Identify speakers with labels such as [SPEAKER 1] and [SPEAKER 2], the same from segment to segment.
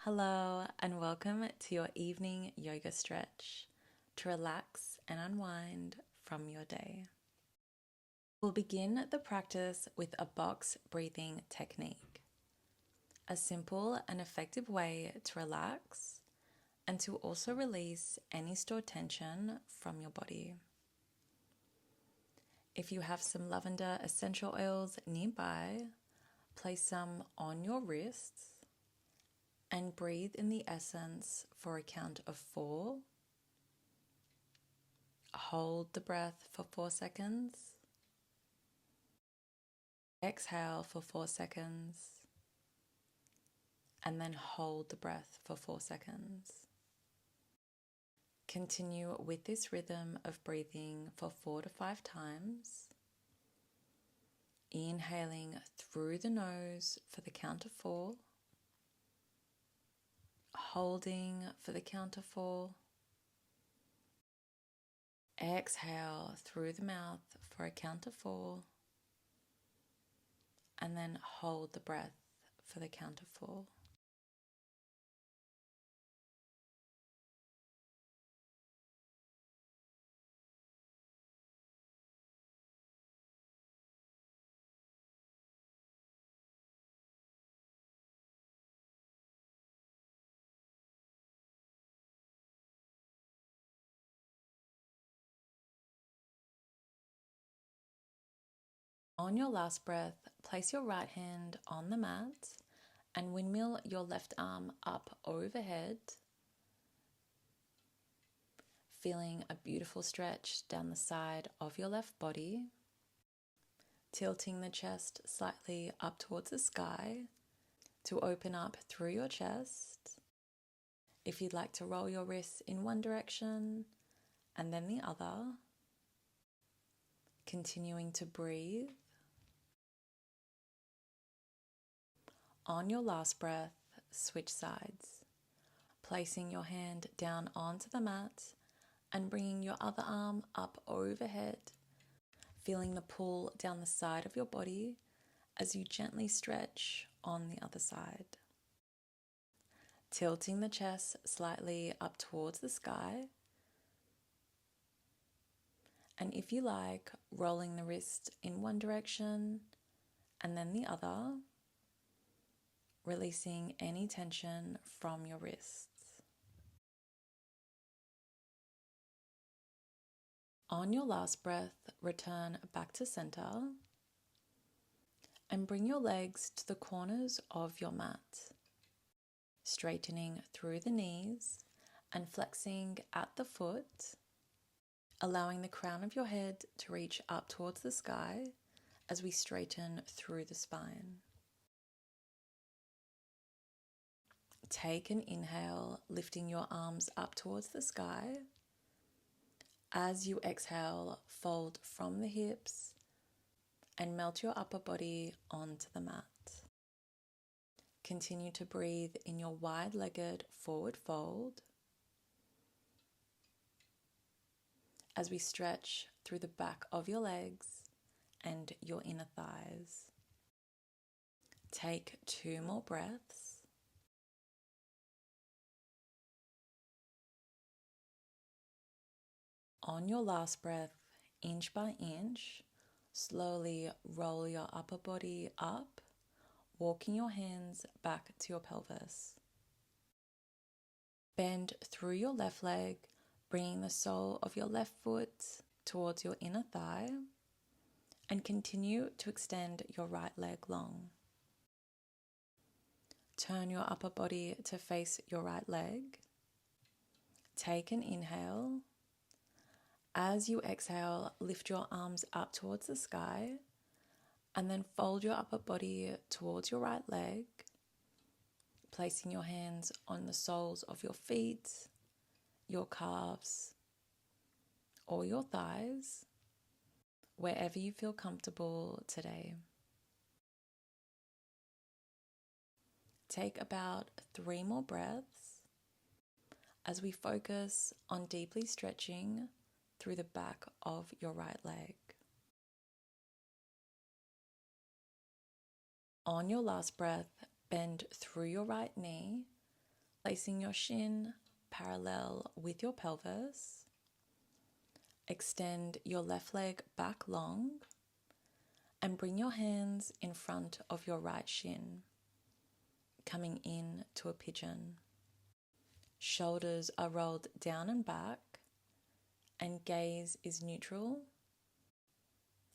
[SPEAKER 1] Hello, and welcome to your evening yoga stretch to relax and unwind from your day. We'll begin the practice with a box breathing technique, a simple and effective way to relax and to also release any stored tension from your body. If you have some lavender essential oils nearby, place some on your wrists and breathe in the essence for a count of 4. Hold the breath for 4 seconds. Exhale for 4 seconds. And then hold the breath for 4 seconds. Continue with this rhythm of breathing for 4 to 5 times. Inhaling through the nose for the count of 4. Holding for the count of 4. Exhale through the mouth for a count of 4. And then hold the breath for the count of 4. On your last breath, place your right hand on the mat and windmill your left arm up overhead, feeling a beautiful stretch down the side of your left body, tilting the chest slightly up towards the sky to open up through your chest. If you'd like to roll your wrists in one direction and then the other, continuing to breathe. On your last breath, switch sides, placing your hand down onto the mat and bringing your other arm up overhead, feeling the pull down the side of your body as you gently stretch on the other side. Tilting the chest slightly up towards the sky, and if you like, rolling the wrist in one direction and then the other, releasing any tension from your wrists. On your last breath, return back to center and bring your legs to the corners of your mat, straightening through the knees and flexing at the foot, allowing the crown of your head to reach up towards the sky as we straighten through the spine. Take an inhale, lifting your arms up towards the sky. As you exhale, fold from the hips and melt your upper body onto the mat. Continue to breathe in your wide-legged forward fold as we stretch through the back of your legs and your inner thighs. Take 2 more breaths. On your last breath, inch by inch, slowly roll your upper body up, walking your hands back to your pelvis. Bend through your left leg, bringing the sole of your left foot towards your inner thigh, and continue to extend your right leg long. Turn your upper body to face your right leg. Take an inhale. As you exhale, lift your arms up towards the sky and then fold your upper body towards your right leg, placing your hands on the soles of your feet, your calves, or your thighs, wherever you feel comfortable today. Take about 3 more breaths as we focus on deeply stretching through the back of your right leg. On your last breath, bend through your right knee, Placing your shin parallel with your pelvis. Extend your left leg back long and bring your hands in front of your right shin, coming in to a pigeon. Shoulders are rolled down and back, and gaze is neutral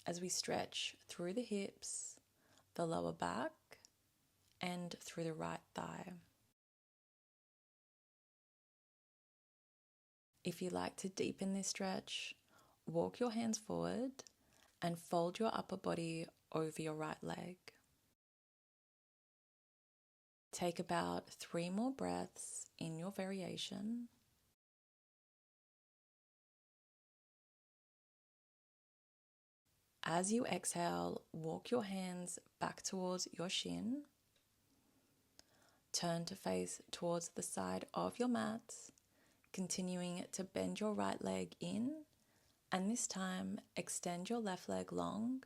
[SPEAKER 1] as we stretch through the hips, the lower back, and through the right thigh. If you like to deepen this stretch, walk your hands forward and fold your upper body over your right leg. Take about 3 more breaths in your variation. As you exhale, walk your hands back towards your shin. Turn to face towards the side of your mat, continuing to bend your right leg in, and this time extend your left leg long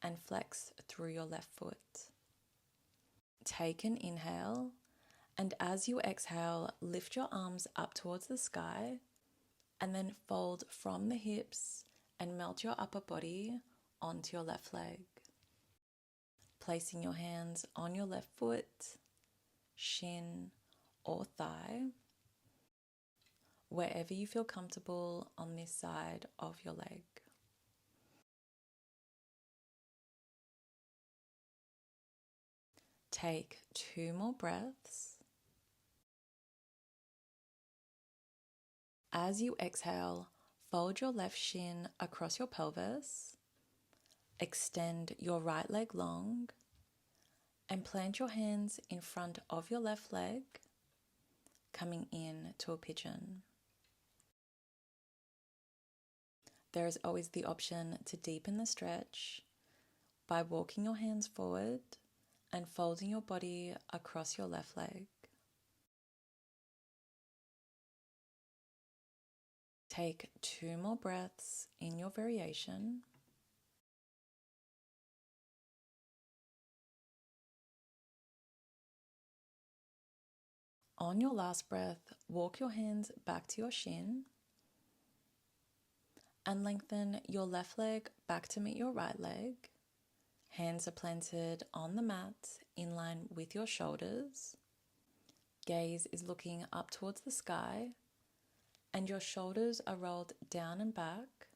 [SPEAKER 1] and flex through your left foot. Take an inhale, and as you exhale, lift your arms up towards the sky, and then fold from the hips and melt your upper body onto your left leg. Placing your hands on your left foot, shin, or thigh, wherever you feel comfortable on this side of your leg. Take 2 more breaths. As you exhale, fold your left shin across your pelvis, extend your right leg long, and plant your hands in front of your left leg, coming in to a pigeon. There is always the option to deepen the stretch by walking your hands forward and folding your body across your left leg. Take 2 more breaths in your variation. On your last breath, walk your hands back to your shin and lengthen your left leg back to meet your right leg. Hands are planted on the mat in line with your shoulders. Gaze is looking up towards the sky, and your shoulders are rolled down and back,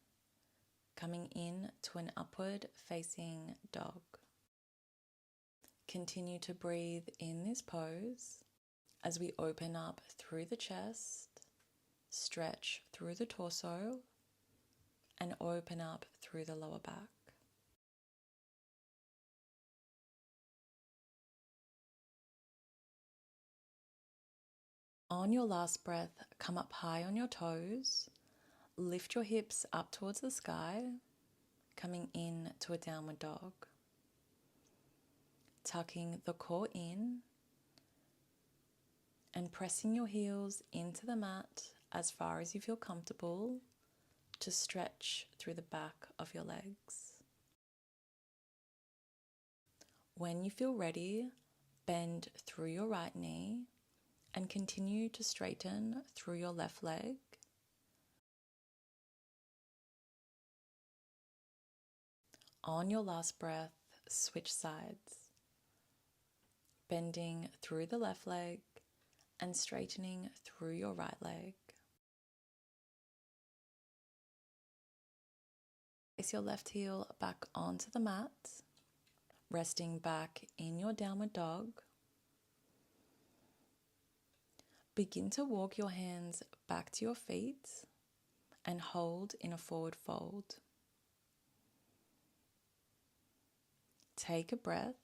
[SPEAKER 1] coming in to an upward facing dog. Continue to breathe in this pose as we open up through the chest, stretch through the torso, and open up through the lower back. On your last breath, come up high on your toes, lift your hips up towards the sky, coming in to a downward dog. Tucking the core in and pressing your heels into the mat as far as you feel comfortable to stretch through the back of your legs. When you feel ready, bend through your right knee and continue to straighten through your left leg. On your last breath, switch sides, bending through the left leg and straightening through your right leg. Place your left heel back onto the mat, resting back in your downward dog. Begin to walk your hands back to your feet and hold in a forward fold. Take a breath,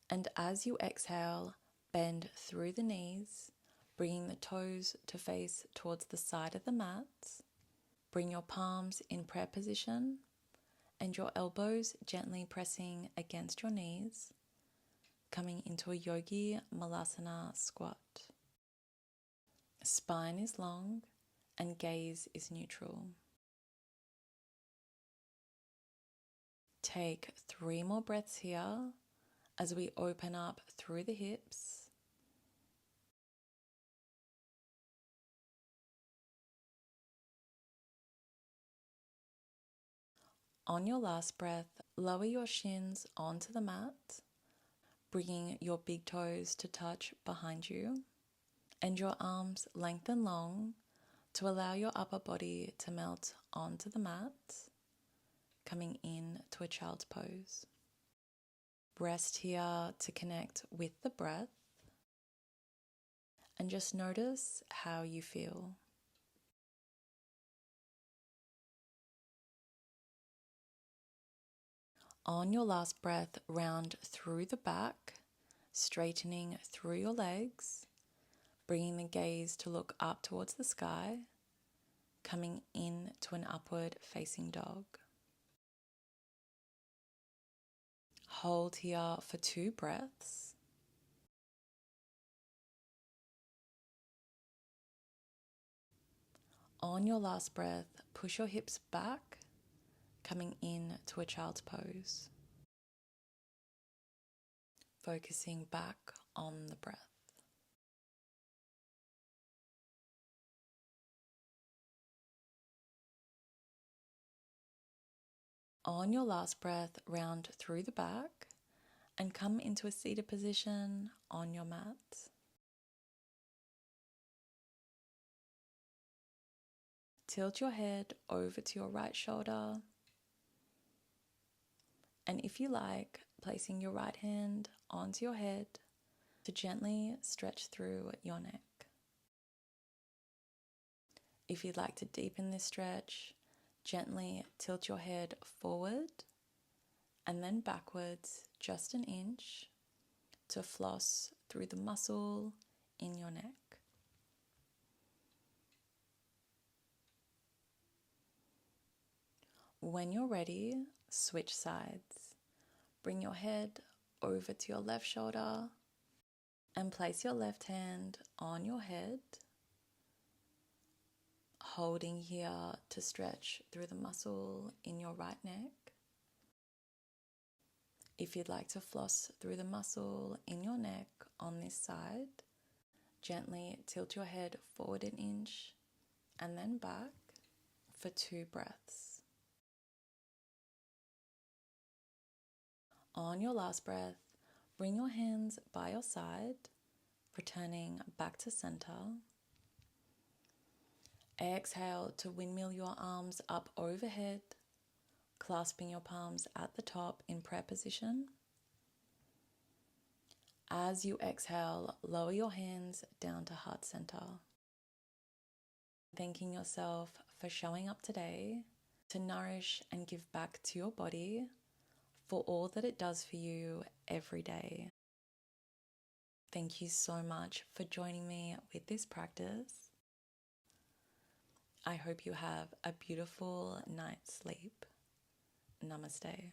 [SPEAKER 1] and as you exhale, bend through the knees, bringing the toes to face towards the side of the mat. Bring your palms in prayer position and your elbows gently pressing against your knees, coming into a yogi malasana squat. Spine is long and gaze is neutral. Take 3 more breaths here as we open up through the hips On your last breath, lower your shins onto the mat, bringing your big toes to touch behind you, and your arms lengthen long to allow your upper body to melt onto the mat, coming in to a child's pose. Rest here to connect with the breath, and just notice how you feel. On your last breath, round through the back, straightening through your legs, bringing the gaze to look up towards the sky, coming in to an upward facing dog. Hold here for 2 breaths. On your last breath, push your hips back, coming in to a child's pose. Focusing back on the breath. On your last breath, round through the back and come into a seated position on your mat. Tilt your head over to your right shoulder, and if you like, placing your right hand onto your head to gently stretch through your neck. If you'd like to deepen this stretch, gently tilt your head forward and then backwards just an inch to floss through the muscle in your neck. When you're ready, switch sides. Bring your head over to your left shoulder and place your left hand on your head, holding here to stretch through the muscle in your right neck. If you'd like to floss through the muscle in your neck on this side, gently tilt your head forward an inch and then back for 2 breaths. On your last breath, bring your hands by your side, returning back to center. Exhale to windmill your arms up overhead, clasping your palms at the top in prayer position. As you exhale, lower your hands down to heart center. Thanking yourself for showing up today to nourish and give back to your body for all that it does for you every day. Thank you so much for joining me with this practice. I hope you have a beautiful night's sleep. Namaste.